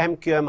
MQM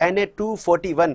NA 241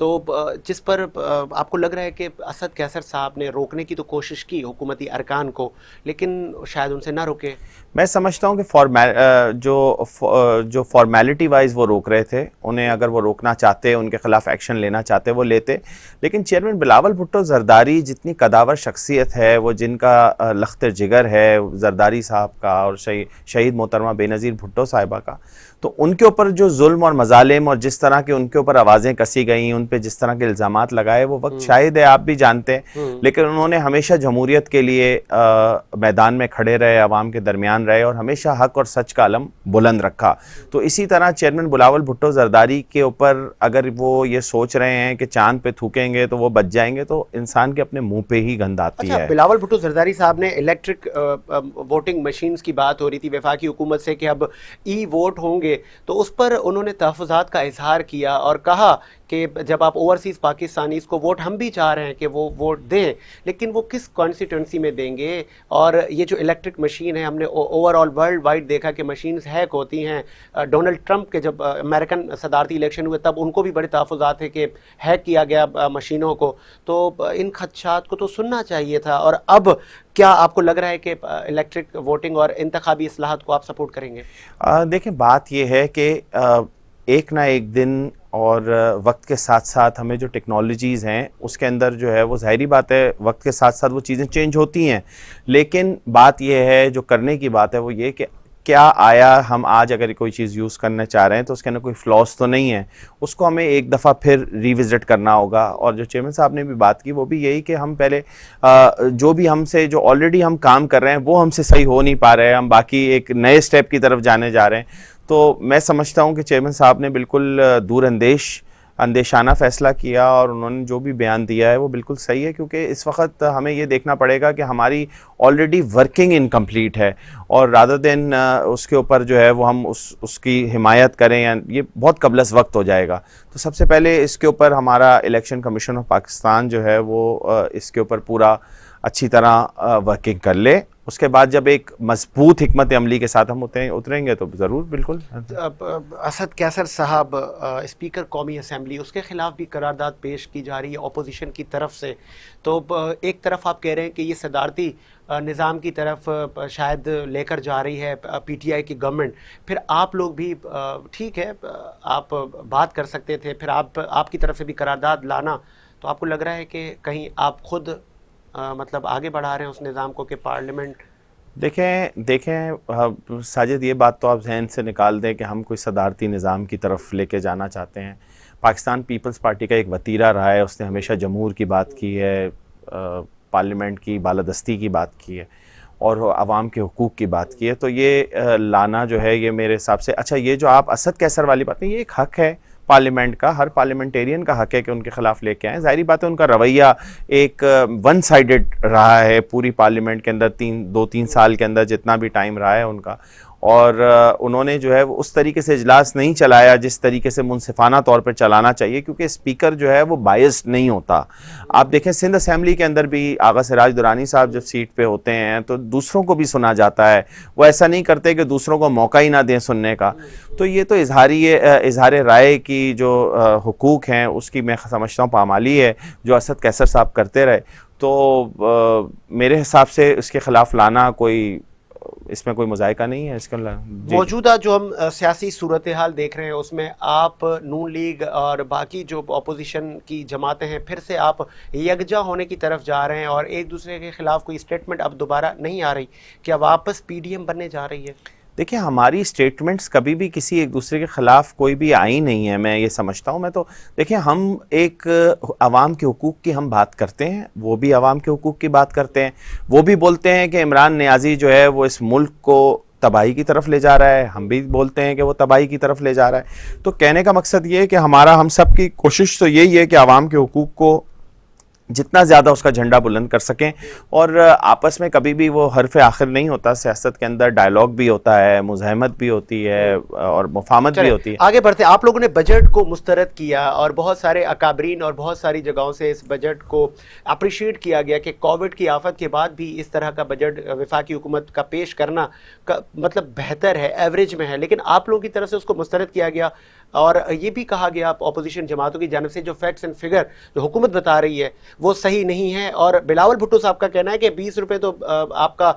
تو جس پر آپ کو لگ رہا ہے کہ اسد قیصر صاحب نے روکنے کی تو کوشش کی حکومتی ارکان کو، لیکن شاید ان سے نہ روکے. میں سمجھتا ہوں کہ جو فارمیلٹی وائز وہ روک رہے تھے، انہیں اگر وہ روکنا چاہتے، ان کے خلاف ایکشن لینا چاہتے وہ لیتے. لیکن چیئرمین بلاول بھٹو زرداری جتنی قداور شخصیت ہے، وہ جن کا لخت جگر ہے زرداری صاحب کا اور شہید محترمہ بے نظیر بھٹو صاحبہ کا، تو ان کے اوپر جو ظلم اور مظالم اور جس طرح کے ان کے اوپر آوازیں کسی گئیں، ان پہ جس طرح کے الزامات لگائے، وہ وقت شاید ہے آپ بھی جانتے ہیں، لیکن انہوں نے ہمیشہ جمہوریت کے لیے میدان میں کھڑے رہے، عوام کے درمیان رہے اور ہمیشہ حق اور سچ کا علم بلند رکھا. تو اسی طرح چیئرمین بلاول بھٹو زرداری کے اوپر اگر وہ یہ سوچ رہے ہیں کہ چاند پہ تھوکیں گے تو وہ بچ جائیں گے، تو انسان کے اپنے منہ پہ ہی گند آتی ہے. بلاول بھٹو زرداری صاحب نے الیکٹرک ووٹنگ مشینز کی بات ہو رہی تھی وفاقی حکومت سے کہ اب ای ووٹ ہوں گے، تو اس پر انہوں نے تحفظات کا اظہار کیا اور کہا کہ جب آپ اوورسیز پاکستانیز کو ووٹ، ہم بھی چاہ رہے ہیں کہ وہ ووٹ دیں، لیکن وہ کس کانسٹیٹوئنسی میں دیں گے؟ اور یہ جو الیکٹرک مشین ہے، ہم نے اوور آل ورلڈ وائڈ دیکھا کہ مشینز ہیک ہوتی ہیں. ڈونلڈ ٹرمپ کے جب امریکن صدارتی الیکشن ہوئے تب ان کو بھی بڑے تحفظات تھے کہ ہیک کیا گیا مشینوں کو. تو ان خدشات کو تو سننا چاہیے تھا. اور اب کیا آپ کو لگ رہا ہے کہ الیکٹرک ووٹنگ اور انتخابی اصلاحات کو آپ سپورٹ کریں گے؟ دیکھیں، بات یہ ہے کہ ایک نہ ایک دن اور وقت کے ساتھ ساتھ ہمیں جو ٹیکنالوجیز ہیں اس کے اندر جو ہے وہ ظاہری بات ہے وقت کے ساتھ ساتھ وہ چیزیں چینج ہوتی ہیں، لیکن بات یہ ہے جو کرنے کی بات ہے وہ یہ کہ کیا آیا ہم آج اگر کوئی چیز یوز کرنا چاہ رہے ہیں تو اس کے اندر کوئی فلاس تو نہیں ہے، اس کو ہمیں ایک دفعہ پھر ریوزٹ کرنا ہوگا. اور جو چیئرمین صاحب نے بھی بات کی وہ بھی یہی کہ ہم پہلے جو بھی ہم سے جو آلریڈی ہم کام کر رہے ہیں وہ ہم سے صحیح ہو نہیں پا رہے ہیں، ہم باقی ایک نئے سٹیپ کی طرف جانے جا رہے ہیں. تو میں سمجھتا ہوں کہ چیئرمین صاحب نے بالکل دور اندیشانہ فیصلہ کیا اور انہوں نے جو بھی بیان دیا ہے وہ بالکل صحیح ہے، کیونکہ اس وقت ہمیں یہ دیکھنا پڑے گا کہ ہماری آلریڈی ورکنگ انکمپلیٹ ہے، اور رادر دین اس کے اوپر جو ہے وہ ہم اس کی حمایت کریں، یہ بہت قبل از وقت ہو جائے گا. تو سب سے پہلے اس کے اوپر ہمارا الیکشن کمیشن آف پاکستان جو ہے وہ اس کے اوپر پورا اچھی طرح ورکنگ کر لے. اس کے بعد جب ایک مضبوط حکمت عملی کے ساتھ ہم اتریں گے تو ضرور بالکل. اسد قیصر صاحب اسپیکر قومی اسمبلی، اس کے خلاف بھی قرارداد پیش کی جا رہی ہے اپوزیشن کی طرف سے. تو ایک طرف آپ کہہ رہے ہیں کہ یہ صدارتی نظام کی طرف شاید لے کر جا رہی ہے پی ٹی آئی کی گورنمنٹ، پھر آپ لوگ بھی ٹھیک ہے آپ بات کر سکتے تھے، پھر آپ کی طرف سے بھی قرارداد لانا، تو آپ کو لگ رہا ہے کہ کہیں آپ خود مطلب آگے بڑھا رہے ہیں اس نظام کو کہ پارلیمنٹ؟ دیکھیں ساجد، یہ بات تو آپ ذہن سے نکال دیں کہ ہم کوئی صدارتی نظام کی طرف لے کے جانا چاہتے ہیں. پاکستان پیپلز پارٹی کا ایک وتیرہ رہا ہے، اس نے ہمیشہ جمہور کی بات کی ہے، پارلیمنٹ کی بالادستی کی بات کی ہے اور عوام کے حقوق کی بات کی ہے. تو یہ لانا جو ہے یہ میرے حساب سے اچھا، یہ جو آپ اسد قیصر والی بات ہے یہ ایک حق ہے پارلیمنٹ کا، ہر پارلیمنٹیرین کا حق ہے کہ ان کے خلاف لے کے آئیں. ظاہری بات ہے ان کا رویہ ایک ون سائیڈڈ رہا ہے پوری پارلیمنٹ کے اندر، 2-3 سال کے اندر جتنا بھی ٹائم رہا ہے ان کا، اور انہوں نے جو ہے اس طریقے سے اجلاس نہیں چلایا جس طریقے سے منصفانہ طور پر چلانا چاہیے، کیونکہ اسپیکر جو ہے وہ بائسڈ نہیں ہوتا. آپ دیکھیں سندھ اسمبلی کے اندر بھی آغا سراج درانی صاحب جب سیٹ پہ ہوتے ہیں تو دوسروں کو بھی سنا جاتا ہے، وہ ایسا نہیں کرتے کہ دوسروں کو موقع ہی نہ دیں سننے کا. تو یہ تو اظہار رائے کی جو حقوق ہیں اس کی میں سمجھتا ہوں پامالی ہے جو اسد قیصر صاحب کرتے رہے. تو میرے حساب سے اس کے خلاف لانا اس میں کوئی مذائقہ نہیں ہے. اس کا موجودہ جو ہم سیاسی صورتحال دیکھ رہے ہیں اس میں آپ نون لیگ اور باقی جو اپوزیشن کی جماعتیں ہیں پھر سے آپ یکجا ہونے کی طرف جا رہے ہیں اور ایک دوسرے کے خلاف کوئی اسٹیٹمنٹ اب دوبارہ نہیں آ رہی، کیا واپس پی ڈی ایم بننے جا رہی ہے؟ دیکھیں ہماری اسٹیٹمنٹس کبھی بھی کسی ایک دوسرے کے خلاف کوئی بھی آئی نہیں ہے، میں یہ سمجھتا ہوں. میں تو دیکھیں ہم ایک عوام کے حقوق کی ہم بات کرتے ہیں، وہ بھی عوام کے حقوق کی بات کرتے ہیں، وہ بھی بولتے ہیں کہ عمران نیازی جو ہے وہ اس ملک کو تباہی کی طرف لے جا رہا ہے، ہم بھی بولتے ہیں کہ وہ تباہی کی طرف لے جا رہا ہے. تو کہنے کا مقصد یہ ہے کہ ہم سب کی کوشش تو یہی ہے کہ عوام کے حقوق کو جتنا زیادہ اس کا جھنڈا بلند کر سکیں، اور آپس میں کبھی بھی وہ حرف آخر نہیں ہوتا. سیاست کے اندر ڈائیلاگ بھی ہوتا ہے، مزاحمت بھی ہوتی ہے اور مفاہمت بھی ہوتی ہے. آگے بڑھتے ہیں. آپ لوگوں نے بجٹ کو مسترد کیا اور بہت سارے اکابرین اور بہت ساری جگہوں سے اس بجٹ کو اپریشیٹ کیا گیا کہ کووڈ کی آفت کے بعد بھی اس طرح کا بجٹ وفاقی حکومت کا پیش کرنا مطلب بہتر ہے، ایوریج میں ہے، لیکن آپ لوگوں کی طرف سے اس کو مسترد کیا گیا. اور یہ بھی کہا گیا اپوزیشن جماعتوں کی جانب سے جو فیکٹس اینڈ فگر جو حکومت بتا رہی ہے وہ صحیح نہیں ہے. اور بلاول بھٹو صاحب کا کہنا ہے کہ 20 روپے تو آپ کا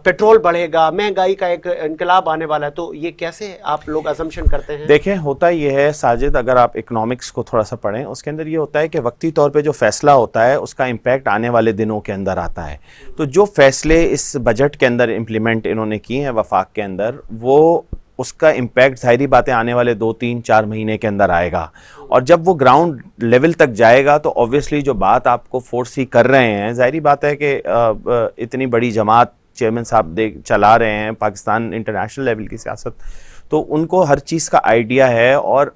پیٹرول بڑھے گا, مہنگائی کا ایک انقلاب آنے والا ہے. تو یہ کیسے آپ لوگ ازمپشن کرتے ہیں؟ دیکھیں ہوتا یہ ہے ساجد, اگر آپ اکنامکس کو تھوڑا سا پڑھیں, اس کے اندر یہ ہوتا ہے کہ وقتی طور پہ جو فیصلہ ہوتا ہے اس کا امپیکٹ آنے والے دنوں کے اندر آتا ہے. تو جو فیصلے اس بجٹ کے اندر امپلیمنٹ انہوں نے کیے ہیں وفاق کے اندر, وہ اس کا امپیکٹ ظاہری باتیں آنے والے 2-3-4 مہینے کے اندر آئے گا. اور جب وہ گراؤنڈ لیول تک جائے گا تو اوبویسلی جو بات آپ کو فورسی کر رہے ہیں, ظاہری بات ہے کہ اتنی بڑی جماعت چیئرمین صاحب چلا رہے ہیں پاکستان انٹرنیشنل لیول کی سیاست, تو ان کو ہر چیز کا آئیڈیا ہے. اور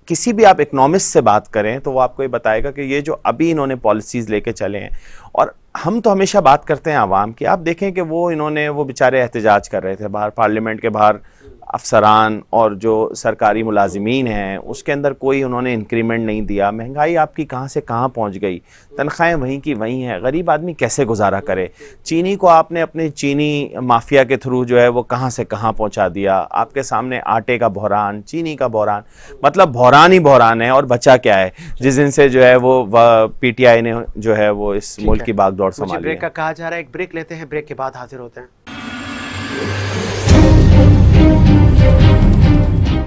کسی بھی آپ اکنامسٹ سے بات کریں تو وہ آپ کو یہ بتائے گا کہ یہ جو ابھی انہوں نے پالیسیز لے کے چلے ہیں, اور ہم تو ہمیشہ بات کرتے ہیں عوام کی, آپ دیکھیں کہ وہ بیچارے احتجاج کر رہے تھے باہر پارلیمنٹ کے باہر, افسران اور جو سرکاری ملازمین ہیں اس کے اندر کوئی انہوں نے انکریمنٹ نہیں دیا. مہنگائی آپ کی کہاں سے کہاں پہنچ گئی, تنخواہیں وہیں کی وہیں ہیں, غریب آدمی کیسے گزارا کرے. چینی کو آپ نے اپنے چینی مافیا کے تھرو جو ہے وہ کہاں سے کہاں پہنچا دیا. آپ کے سامنے آٹے کا بحران, چینی کا بحران, مطلب بحران ہی بحران ہے. اور بچا کیا ہے جس دن سے جو ہے وہ پی ٹی آئی نے جو ہے وہ اس ملک کی باغ دوڑ سنبھالی ہے. بریک کا کہا جا رہا ہے, ایک بریک لیتے ہیں, بریک کے بعد حاضر ہوتے ہیں.